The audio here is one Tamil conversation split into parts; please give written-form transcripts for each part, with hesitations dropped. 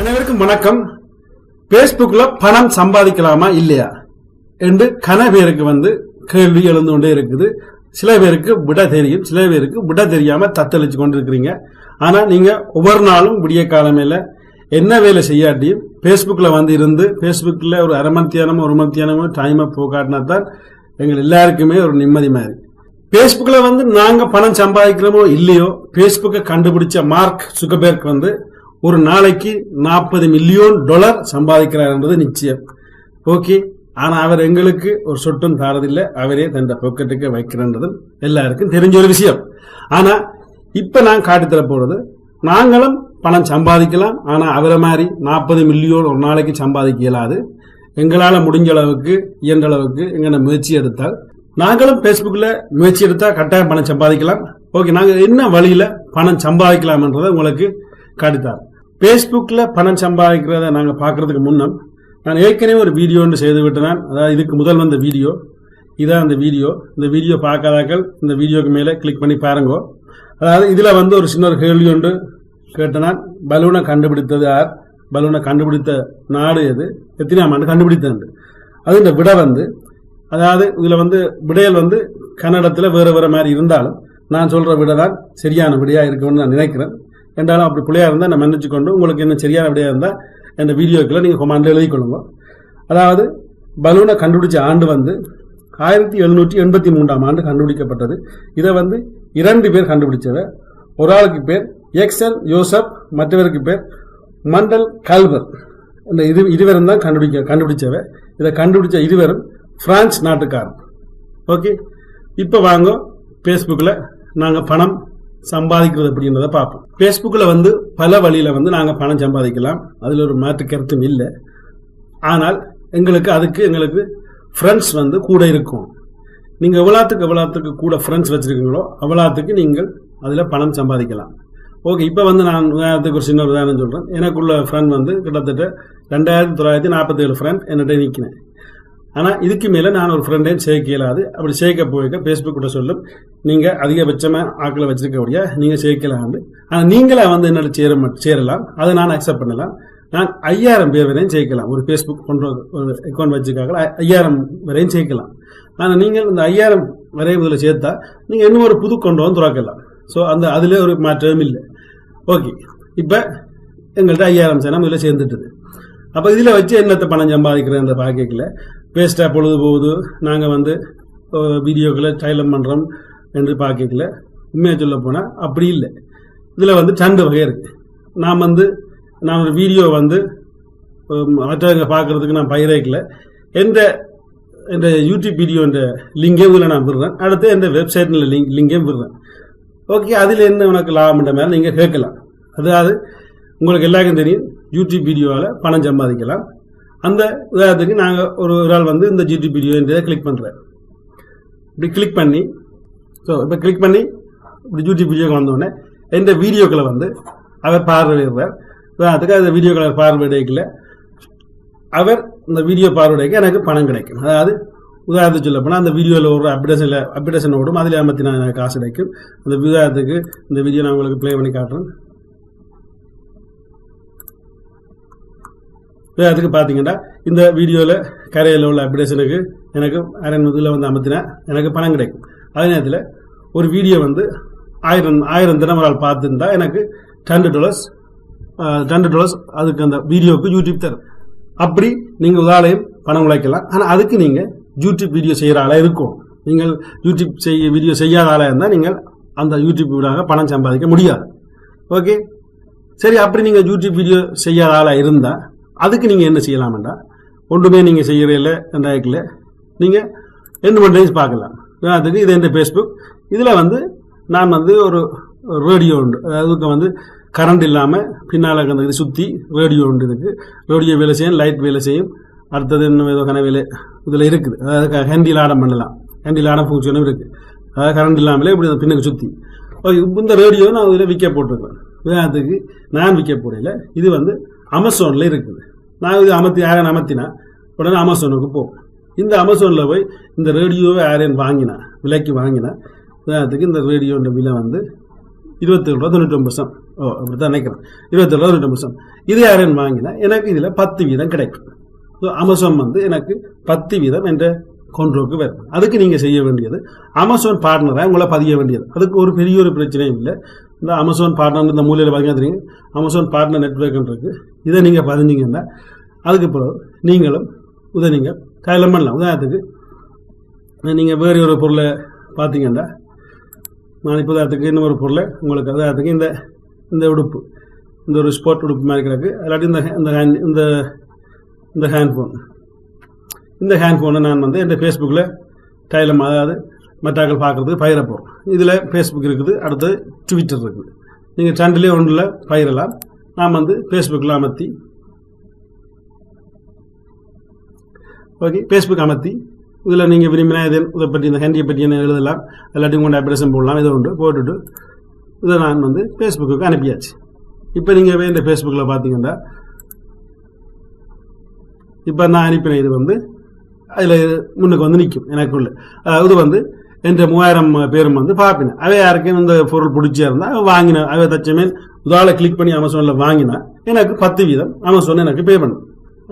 அனைவருக்கும் வணக்கம். பேஸ்புக்ல பணம் சம்பாதிக்கலாமா இல்லையா என்று கன பேருக்கு கேள்வி எழுந்து கொண்டே இருக்குது. சில பேருக்கு விட தெரியும், சில பேருக்கு விட தெரியாம தத்தளிச்சு கொண்டிருக்கிறீங்க. ஆனா நீங்க ஒவ்வொரு நாளும் விடிய காலமேல என்ன வேலை செய்யாட்டியும் பேஸ்புக்ல இருந்து பேஸ்புக்ல ஒரு அரை மணித்தியானமோ ஒரு மணித்தியானமோ டைமை போக்காட்டினா தான் எங்கள் எல்லாருக்குமே ஒரு நிம்மதி மாதிரி. பேஸ்புக்ல நாங்க பணம் சம்பாதிக்கிறோமோ இல்லையோ, பேஸ்புக்கை கண்டுபிடிச்ச மார்க் சுகர்பெர்க் ஒரு நாளைக்கு $40 மில்லியன் சம்பாதிக்கிறார் என்பது நிச்சயம். ஓகே, ஆனா அவர் எங்களுக்கு ஒரு சொட்டும் தாரதில்லை, அவரே தன் பாக்கெட்டுக்கு வைக்கிறன்றதும் எல்லாருக்கும் தெரிஞ்ச ஒரு விஷயம். ஆனா இப்ப நான் காட்டித்தர போறது, நாங்களும் பணம் சம்பாதிக்கலாம், ஆனா அவரை மாதிரி 40 மில்லியன் ஒரு நாளைக்கு சம்பாதிக்க இயலாது. எங்களால முடிஞ்ச அளவுக்கு இயன்ற அளவுக்கு எங்க முயற்சி எடுத்தால் நாங்களும் பேஸ்புக்ல முயற்சி எடுத்தா கட்டாயம் பணம் சம்பாதிக்கலாம். ஓகே, நாங்க என்ன வழியில பணம் சம்பாதிக்கலாம் என்றதை உங்களுக்கு காட்டித்தார். பேஸ்புக்ல பணம் சம்பாதிக்கிறத நாங்க பாக்குறதுக்கு முன்னம் நான் ஏற்கனவே ஒரு வீடியோ ஒன்று செய்து விட்டேன். அதாவது இதுக்கு முதல் வந்த வீடியோ இதான் அந்த வீடியோ. இந்த வீடியோ பார்க்காதாக்கள் இந்த வீடியோக்கு மேல கிளிக் பண்ணி பாருங்க. அதாவது இதுல ஒரு சின்ன கேள்வி ஒன்று கேட்டேன். பலூனை கண்டுபிடித்தது யார், பலூனை கண்டுபிடித்த நாடு எது, எத்தனாம் ஆண்டு கண்டுபிடித்தது. அது இந்த விடை அதாவது இதுல விடையல் கன்னடத்துல வேற வேற மாதிரி இருந்தாலும் நான் சொல்ற விடை தான் சரியான விடையா இருக்கும்னு நான் நினைக்கிறேன். என்றாலும் அப்படி பிள்ளையா இருந்தா நான் மன்னிச்சு கொண்டு உங்களுக்கு என்ன சரியான விடையா இருந்தா இந்த வீடியோக்குள்ள நீங்க கொமாண்ட்ல எழுதி கொள்ளுங்க. அதாவது பலூனை கண்டுபிடிச்ச ஆண்டு 1783ஆம் ஆண்டு கண்டுபிடிக்கப்பட்டது. இதை 2 பேர் கண்டுபிடிச்சவ. ஒரு ஆளுக்கு பேர் எக்ஸல் யோசப், மற்றவருக்கு பேர் மண்டல் கல்வர். இந்த இருவரும் தான் கண்டுபிடிச்சவ. இதை கண்டுபிடிச்ச இருவரும் பிரான்ஸ் நாட்டுக்காரர். ஓகே, இப்ப வாங்க பேஸ்புக்ல நாங்க பணம் சம்பாதிக்கிறது அப்படின்றத பார்ப்போம். பேஸ்புக்ல பல வழியில நாங்க பணம் சம்பாதிக்கலாம், அதுல ஒரு மாற்று கருத்தும் இல்லை. ஆனால் எங்களுக்கு ஃப்ரெண்ட்ஸ் கூட இருக்கும். நீங்க எவ்வளவுக்கு கூட ஃப்ரெண்ட்ஸ் வச்சிருக்கீங்களோ அவ்வளவுக்கு நீங்கள் அதுல பணம் சம்பாதிக்கலாம். ஓகே, இப்ப நான் உதாரணத்துக்கு ஒரு சின்ன உதாரணம் சொல்றேன். எனக்குள்ள ஃப்ரெண்ட் கிட்டத்தட்ட 2947 ஃப்ரெண்ட் என்னிட்ட நிற்கிறேன். ஆனா இதுக்கு மேல நான் ஒரு ஃப்ரெண்டையும் சேர்க்க இயலாது. அப்படி சேர்க்க போய்க்க பேஸ்புக் கூட சொல்லும், நீங்க அதிகபட்சமா ஆக்களை வச்சிருக்க நீங்க சேர்க்கலாம். ஆனா நீங்களா என்னோட சேரலாம், அதை நான் அக்செப்ட் பண்ணலாம். நான் 5000 பேர் வரையும் சேர்க்கலாம். ஒரு பேஸ்புக் ஒரு அக்கௌண்ட் வச்சுக்காக 5000 வரையும் சேர்க்கலாம். ஆனா நீங்கள் இந்த 5000 வரையும் இதுல சேர்த்தா நீங்க இன்னும் ஒரு புது கொண்டு துறக்கலாம். ஸோ அதுல ஒரு மாற்றமும் இல்லை. ஓகே, இப்ப எங்கள்கிட்ட 5000 சேனம் இதுல சேர்ந்துட்டுது. அப்ப இதுல வச்சு என்னத்தை பணம் சம்பாதிக்கிறேன் பாக்கல வேஸ்டா பொழுது போகுது. நாங்க வீடியோக்களை டைலம் பண்றோம் என்று பாக்கல. உண்மையா சொல்ல போனா அப்படி இல்லை. இதுல 2 வகை இருக்கு. நான் ஒரு வீடியோ மற்றவங்க பாக்குறதுக்கு நான் பயிரைக்கல. எந்த யூடியூப் வீடியோ லிங்கே நான் விடுறேன். அடுத்து எந்த வெப்சைட் லிங்கே விடுறேன். ஓகே, அதுல என்ன உனக்கு லாபம் மேல நீங்க கேட்கலாம். அதாவது உங்களுக்கு எல்லாருக்கும் தெரியும், யூடியூப் வீடியோவால பணம் சம்பாதிக்கலாம். அந்த உதாரணத்துக்கு நாங்க ஒரு ஆள் இந்த யூடியூப் வீடியோ கிளிக் பண்றேன். இப்படி கிளிக் பண்ணி இப்ப கிளிக் பண்ணி இப்படி யூடியூப் வீடியோக்கு வந்தோடனே இந்த வீடியோக்களை அவர் பார்வையிடுறார். உதாரணத்துக்கு அந்த வீடியோக்களை பார்வையிடல அவர் இந்த வீடியோ பார்வையிடைக்க எனக்கு பணம் கிடைக்கும். அதாவது உதாரணத்துக்கு சொல்ல போனா அந்த வீடியோல ஒரு அப்டேஷன் ஓடும், அதுல அமர்த்தினா எனக்கு காசு கிடைக்கும். அந்த உதாரணத்துக்கு இந்த வீடியோ நான் உங்களுக்கு பிளே பண்ணி காட்டுறேன். அதுக்கு பாத்தீங்கன்னா இந்த வீடியோல கரையில உள்ள அப்டேஷனுக்கு எனக்கு இதுல அமர்த்தினா எனக்கு பணம் கிடைக்கும். அதே நேரத்தில் ஒரு வீடியோ 1000 தினமரால் பார்த்துருந்தா எனக்கு $10 அதுக்கு அந்த வீடியோக்கு யூடியூப் தரும். அப்படி நீங்க உதாரணம் பணம் உழைக்கலாம். ஆனா அதுக்கு நீங்க யூடியூப் வீடியோ செய்யற ஆளா இருக்கும். நீங்கள் யூடியூப் வீடியோ செய்யாத ஆளா இருந்தா நீங்கள் அந்த யூடியூப் வீடாக பணம் சம்பாதிக்க முடியாது. ஓகே, சரி. அப்படி நீங்க யூடியூப் வீடியோ செய்யாத ஆளா இருந்தா அதுக்கு நீங்க என்ன செய்யலாம்டா, ஒன்றுமே நீங்க செய்யறதில்ல ரெண்டாயிரத்துல நீங்க என்டர்டைன்மெண்ட் பார்க்கலாம். அதுக்கு இது இந்த பேஸ்புக். இதுல நான் ஒரு ரேடியோ உண்டு. அதுக்கு கரண்ட் இல்லாம பின்னால இது சுத்தி ரேடியோ உண்டு. இதுக்கு ரேடியோ வேலை செய்யும், லைட் வேலை செய்யும். அடுத்தது இன்னும் ஏதோ வேலை இதுல இருக்குது. அதாவது ஹேண்டில் ஆடம் பண்ணலாம், ஹேண்டில் ஆடம் ஃபங்க்ஷனும் இருக்கு. அதாவது கரண்ட் இல்லாமலே இப்படி பின்னுக்கு சுத்தி இந்த ரேடியோ நான் இதுல விற்க போட்டிருக்கேன். அதுக்கு நான் விற்க போடல. இது அமேசான்ல இருக்குது. நான் இது அமர்த்தினா உடனே அமேசானுக்கு போகும். இந்த அமேசான்ல போய் இந்த ரேடியோவை யாரையும் விலைக்கு வாங்கினா உதாரணத்துக்கு இந்த ரேடியோட விலை 27.99. அப்படித்தான் நினைக்கிறேன். 27.99. இது யாரும் வாங்கினா எனக்கு இதுல 10% கிடைக்கும். அமேசான் வந்து எனக்கு 10% என்ற கொண்டோக்கு வரும். அதுக்கு நீங்க செய்ய வேண்டியது அமேசான் பார்ட்னரா உங்களை பதிய வேண்டியது. அதுக்கு ஒரு பெரிய ஒரு பிரச்சனையும் இல்லை. இந்த அமேசான் பார்ட்னர் இந்த மூலையில் பார்த்தீங்கன்னா தெரியும், அமேசான் பார்ட்னர் நெட்வொர்க் இருக்கு. இதை நீங்க பதிஞ்சீங்கன்னா அதுக்கு பிறகு நீங்களும் இதை நீங்க கையில பண்ணலாம். உதாரணத்துக்கு நீங்க வேறு ஒரு பொருளை பார்த்தீங்கன்னா, நான் இப்போ உதாரணத்துக்கு இன்னொரு பொருளை உங்களுக்கு உதாரணத்துக்கு இந்த உடுப்பு, இந்த ஒரு ஸ்போர்ட் உடுப்பு மாதிரி கிடக்கு. இல்லாட்டி இந்த ஹேண்ட்ஃபோன், இந்த ஹேண்ட்ஃபோனை நான் வந்து என் ஃபேஸ்புக்கில் டைலம், அதாவது மற்றாக்கள் பார்க்குறதுக்கு பயிர போகிறோம். இதில் ஃபேஸ்புக் இருக்குது, அடுத்தது ட்விட்டர் இருக்குது. நீங்கள் ரெண்டுலேயே ஒன்றில் பயிரலாம். நான் வந்து ஃபேஸ்புக்கில் அமர்த்தி, ஓகே, ஃபேஸ்புக் அமர்த்தி இதில் நீங்கள் விரும்பினா இதை பற்றி இந்த ஹேண்டியை பற்றி என்ன எழுதலாம், எல்லாத்தையும் கொண்டு அப்ரேஷன் போடலாம். இதை உண்டு போட்டுட்டு இதை நான் வந்து ஃபேஸ்புக்கு அனுப்பியாச்சு. இப்போ நீங்கள் இந்த ஃபேஸ்புக்கில் பார்த்தீங்கன்னா இப்போ நான் அனுப்பின இது வந்து அதில் முன்னுக்கு வந்து நிற்கும் எனக்குள்ள. இது வந்து என் 3000 பேரும் வந்து பார்ப்பினேன். அவை யாருக்கும் இந்த பொருள் பிடிச்சா இருந்தால் வாங்கினேன். அவை தச்சமே உதால கிளிக் பண்ணி அமேசானில் வாங்கினா எனக்கு 10% அமேசான் எனக்கு பே பண்ணும்.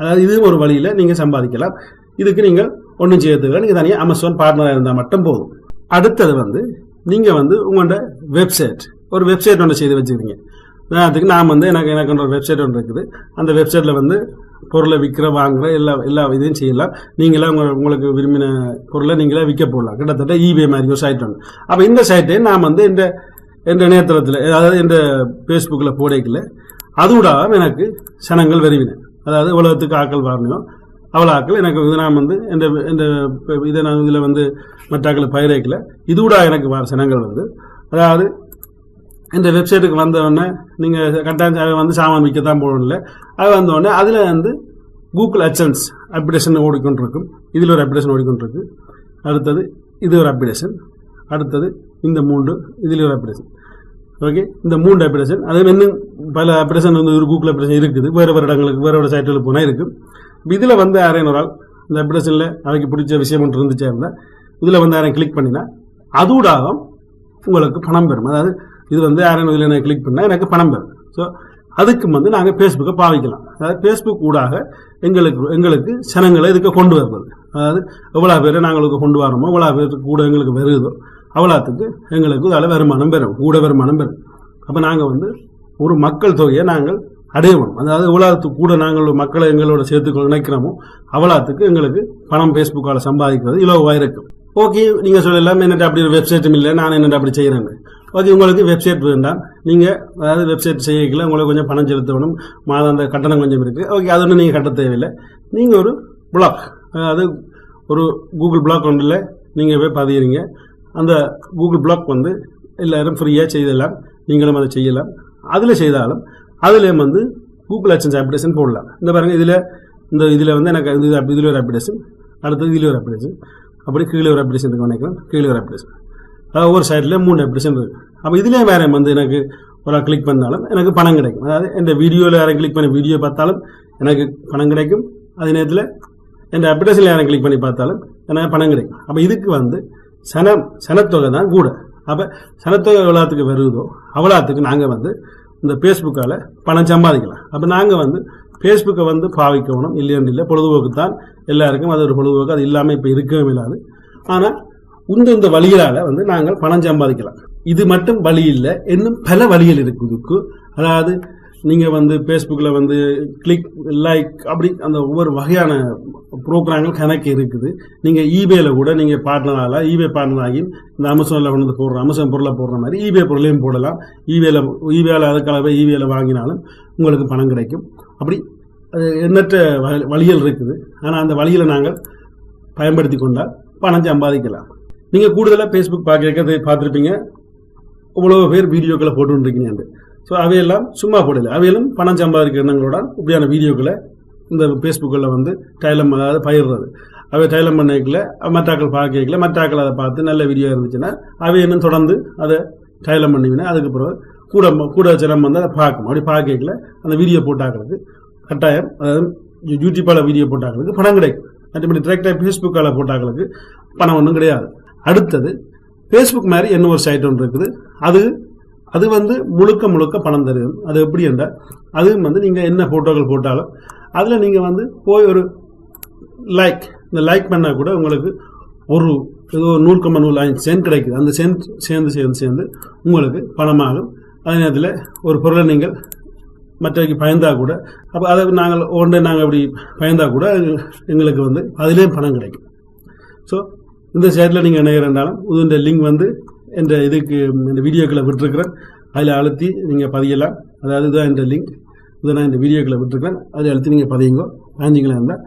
அதாவது இது ஒரு வழியில் நீங்கள் சம்பாதிக்கலாம். இதுக்கு நீங்கள் ஒன்றும் செய்யறதுக்கு நீங்கள் தனியாக அமேசான் பார்ட்னராக இருந்தால் மட்டும் போதும். அடுத்தது வந்து நீங்கள் வந்து உங்களோட வெப்சைட், ஒரு வெப்சைட் ஒன்று செய்து வச்சுக்கிறீங்க. அதுக்கு நான் வந்து எனக்கு ஒரு வெப்சைட் ஒன்று இருக்குது. அந்த வெப்சைட்டில் வந்து பொருளை விற்கிற வாங்குற எல்லா இதையும் செய்யலாம். நீங்களே உங்களுக்கு விரும்பின பொருளை நீங்களே விற்க போடலாம். கிட்டத்தட்ட ஈபே மாதிரி ஒரு சைட் ஒன்று. அப்போ இந்த சைட்டை நான் வந்து இந்த நேரத்தில், அதாவது இந்த ஃபேஸ்புக்கில் போடைக்கல, அதோட எனக்கு சனங்கள் வருவினேன். அதாவது உலகத்துக்கு ஆக்கள் வரணும், அவ்வளோ ஆக்கள் எனக்கு இது நான் வந்து இதை நான் இதில் வந்து மற்ற ஆக்களை பயிரைக்கல, இதோட எனக்கு வர சனங்கள் வந்து, அதாவது இந்த வெப்சைட்டுக்கு வந்தோடனே நீங்கள் கட்டாயம் வந்து சாமான் விற்கத்தான் போடல. அது வந்தோடனே அதில் வந்து கூகுள் அட்சன்ஸ் அப்ளிகேஷன் ஓடிக்கொண்டிருக்கும். இதில் ஒரு அப்ளிகேஷன் ஓடிக்கொண்டிருக்கு. அடுத்தது இது ஒரு அப்ளிகேஷன். அடுத்தது இந்த 3, இதில் ஒரு அப்ளிகேஷன். ஓகே, இந்த 3 அப்ளிகேஷன். அதே இன்னும் பல அப்ளிகேஷன் வந்து ஒரு கூகுள் அப்ளிகேஷன் இருக்குது. வேறு இடங்களுக்கு வேறு சைட்டுகளுக்கு போனால் இருக்குது. இதில் வந்து யாரையும் ஒரு ஆள் இந்த அப்ளிகேஷனில் அவைக்கு பிடிச்ச விஷயம் ஒன்று இருந்துச்சா இருந்தால் இதில் வந்து யாரையும் கிளிக் பண்ணினா அதோடாக உங்களுக்கு பணம் பெறும். அதாவது இது வந்து யாரும் இதில் நான் கிளிக் பண்ணால் எனக்கு பணம் பெறும். ஸோ அதுக்கு வந்து நாங்கள் ஃபேஸ்புக்கை பாவிக்கலாம். அதாவது ஃபேஸ்புக் ஊடாக எங்களுக்கு சனங்களை இதுக்கு கொண்டு வருவது. அதாவது எவ்வளோ பேரை நாங்களுக்கு கொண்டு வரோமோ, எவ்வளோ பேருக்கு கூட எங்களுக்கு வருதோ அவ்வளோத்துக்கு எங்களுக்கு அதில் வருமானம் பெறும், கூட வருமானம் பெறும். அப்போ நாங்கள் வந்து ஒரு மக்கள் தொகையை நாங்கள் அடையணும். அதாவது எவ்வளோத்துக்கு கூட நாங்கள் மக்களை எங்களோட சேர்த்துக்கொள்ள நினைக்கிறோமோ அவ்வளோத்துக்கு எங்களுக்கு பணம் ஃபேஸ்புக்கால் சம்பாதிக்கிறது இலவாக இருக்கும். ஓகே, நீங்கள் சொல்லலாம் என்னட்டு அப்படி ஒரு வெப்சைட்டும் இல்லை, நான் என்னட்டு அப்படி செய்கிறேன்னு. ஓகே, உங்களுக்கு வெப்சைட் வேண்டாம். நீங்கள் அதாவது வெப்சைட் செய்யல, உங்களுக்கு கொஞ்சம் பணம் செலுத்தணும், மாதம் அந்த கட்டணம் கொஞ்சம் இருக்குது. ஓகே, அது ஒன்றும் நீங்கள் கட்ட தேவையில்லை. நீங்கள் ஒரு பிளாக், அதாவது ஒரு கூகுள் பிளாக் ஒன்றில் நீங்கள் போய் பதிகிறீங்க. அந்த கூகுள் பிளாக் வந்து எல்லாரும் ஃப்ரீயாக செய்தலாம், நீங்களும் அதை செய்யலாம். அதில் செய்தாலும் அதில் வந்து கூகுள் அட்சன்ஸ் அப்ளிகேஷன் போடலாம். இந்த பாருங்கள், இதில் வந்து எனக்கு இதில் ஒரு அப்ளிகேஷன், அடுத்தது இதில் ஒரு அப்ளிகேஷன், அப்படி கீழே ஒரு அப்ளிகேஷன் நினைக்கிறேன், கீழே ஒரு அப்ளிகேஷன். அதாவது ஒரு சைடில் 3 அப்ளிகேஷன் இருக்குது. அப்போ இதிலே வேறு வந்து எனக்கு ஒரு கிளிக் பண்ணாலும் எனக்கு பணம் கிடைக்கும். அதாவது என் வீடியோவில் யாரும் கிளிக் பண்ணி வீடியோ பார்த்தாலும் எனக்கு பணம் கிடைக்கும். அதே நேரத்தில் என் அப்ளிகேஷனில் யாரும் கிளிக் பண்ணி பார்த்தாலும் எனக்கு பணம் கிடைக்கும். அப்போ இதுக்கு வந்து சனத்தொகை தான் கூட. அப்போ சனத்தொகை எவ்வளோத்துக்கு வருதோ அவ்வளோத்துக்கு நாங்கள் வந்து இந்த ஃபேஸ்புக்கால் பணம் சம்பாதிக்கலாம். அப்போ நாங்கள் வந்து ஃபேஸ்புக்கை வந்து பாவிக்கணும், இல்லைன்னு இல்லை, பொழுதுபோக்கு தான் எல்லாருக்கும். அது ஒரு பொழுதுபோக்கு, அது இல்லாமல் இப்போ இருக்கவே இல்லாது. ஆனால் இந்த வழிகளால் வந்து நாங்கள் பணம் சம்பாதிக்கலாம். இது மட்டும் வழி இல்லை, இன்னும் பல வழிகள் இருக்குதுக்கு. அதாவது நீங்கள் வந்து ஃபேஸ்புக்கில் வந்து கிளிக், லைக், அப்படி அந்த ஒவ்வொரு வகையான ப்ரோக்ராம்கள் கணக்கு இருக்குது. நீங்கள் ஈபேல கூட நீங்கள் பார்ட்னரால் ஈபே பார்ட்னர் ஆகி இந்த அமேசானில் கொண்டு வந்து போடுற அமேசான் பொருளை போடுற மாதிரி ஈபே பொருளையும் போடலாம். ஈபேல அதுக்காகவே ஈபேல வாங்கினாலும் உங்களுக்கு பணம் கிடைக்கும். அப்படி எண்ணற்ற வழிகள் இருக்குது. ஆனால் அந்த வழிகளை நாங்கள் பயன்படுத்தி கொண்டால் பணம் சம்பாதிக்கலாம். நீங்கள் கூடுதலாக ஃபேஸ்புக் பார்த்துருப்பீங்க, இவ்வளோ பேர் வீடியோக்களை போட்டுருக்கீங்க. ஸோ அவையெல்லாம் சும்மா போடலை, அவையெல்லாம் பணம் சம்பாதிக்கிற எண்ணங்களோட இப்படியான வீடியோக்களை இந்த ஃபேஸ்புக்கில் வந்து டைலம், அதாவது பயிர்றது, அவை டைலம் பண்ணிக்கல, மற்றாக்கள் பார்க்கல, மற்றாக்கள் அதை பார்த்து நல்ல வீடியோ இருந்துச்சுன்னா அவை இன்னும் தொடர்ந்து அதை டைலம் பண்ணிவினா அதுக்கு பிறகு கூட சிரம் வந்து அதை பார்க்கும். அப்படி பார்க்கல அந்த வீடியோ போட்டாக்களுக்கு கட்டாயம், அதாவது யூடியூப்பால் வீடியோ போட்டாக்களுக்கு பணம் கிடைக்கும். மற்றபடி டிரெக்டாக ஃபேஸ்புக்கால் போட்டாக்களுக்கு பணம் ஒன்றும் கிடையாது. அடுத்தது ஃபேஸ்புக் மாதிரி என்ன ஒரு சைட் ஒன்று இருக்குது. அது அது வந்து முழுக்க முழுக்க பணம் தருது. அது எப்படி என்றால் அதுவும் வந்து நீங்கள் என்ன ஃபோட்டோக்கள் போட்டாலும் அதில் நீங்கள் வந்து போய் ஒரு இந்த லைக் பண்ணால் கூட உங்களுக்கு ஒரு ஏதோ 0.05 சென்ட் கிடைக்குது. அந்த சென்ட் சேர்ந்து உங்களுக்கு பணமாகும். அதே நேரத்தில் ஒரு பொருளை நீங்கள் மற்றவைக்கு பயந்தா கூட அப்போ அதை நாங்கள் அப்படி பயந்தா கூட எங்களுக்கு வந்து அதிலேயும் பணம் கிடைக்கும். ஸோ இந்த சைட்டில் நீங்கள் என்ன இருந்தாலும் இந்த லிங்க் வந்து இந்த இந்த வீடியோக்களை விட்டுருக்கிறேன். அதில் அழுத்தி நீங்கள் பதியலாம். அதாவது இதுதான் இந்த லிங்க், இதை நான் இந்த வீடியோக்களை விட்டுருக்கிறேன். அதில் அழுத்தி நீங்கள் பதிஞ்சிங்களா இருந்தால்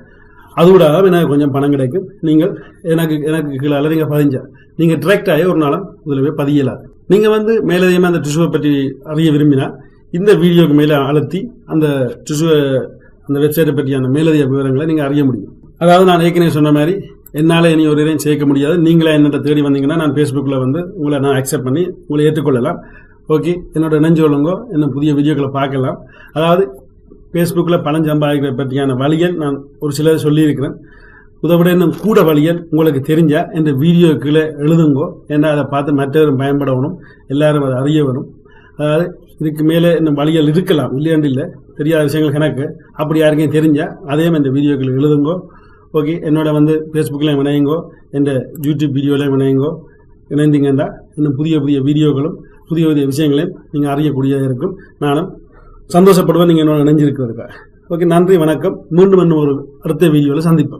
அது கூட எனக்கு கொஞ்சம் பணம் கிடைக்கும். நீங்கள் எனக்கு கீழே நீங்கள் பதிஞ்சா நீங்கள் டிரெக்ட் ஆகி ஒரு நாளும் இதில் போய் பதியலாது. நீங்கள் வந்து மேலதிகமாக அந்த டிஷ்யூவை பற்றி அறிய விரும்பினா இந்த வீடியோக்கு மேலே அழுத்தி அந்த டிஷ்யூவை அந்த வெப்சைட்டை பற்றியான மேலதிக விவரங்களை நீங்கள் அறிய முடியும். அதாவது நான் ஏற்கனவே சொன்ன மாதிரி என்னால் இனி ஒரு இதையும் சேர்க்க முடியாது. நீங்களே என்னை தேடி வந்தீங்கன்னா நான் ஃபேஸ்புக்கில் வந்து உங்களை நான் அக்செப்ட் பண்ணி உங்களை ஏற்றுக்கொள்ளலாம். ஓகே, என்னோட இணைஞ்சோளுங்கோ என்ன புதிய வீடியோக்களை பார்க்கலாம். அதாவது ஃபேஸ்புக்கில் பணம் சம்பாதிக்கிற பற்றியான வழிகள் நான் ஒரு சிலர் சொல்லியிருக்கிறேன். உதவிட இன்னும் கூட வழிகள் உங்களுக்கு தெரிஞ்சால் இந்த வீடியோ கீழே எழுதுங்கோ. ஏன்னா அதை பார்த்து மற்றவரும் பயன்படணும், எல்லாரும் அதை அறிய வரும். அதாவது இதுக்கு மேலே இன்னும் வழிகள் இருக்கலாம், இல்லையாண்டு இல்லை, தெரியாத விஷயங்கள் கணக்கு அப்படி யாருக்கும் தெரிஞ்சால் அதையும் இந்த வீடியோக்களை எழுதுங்கோ. ஓகே, என்னோட வந்து ஃபேஸ்புக்கில் இணையுங்கோ, என் யூடியூப் வீடியோலையும் இணையுங்கோ. இணைந்தீங்கன்னா இன்னும் புதிய புதிய வீடியோக்களும் புதிய புதிய விஷயங்களையும் நீங்கள் அறியக்கூடியதாக இருக்கும். நானும் சந்தோஷப்படுவேன் நீங்கள் என்னோட இணைஞ்சிருக்கிறதுக்காக. ஓகே, நன்றி, வணக்கம். மீண்டும் இன்னும் ஒரு அடுத்த வீடியோவில் சந்திப்போம்.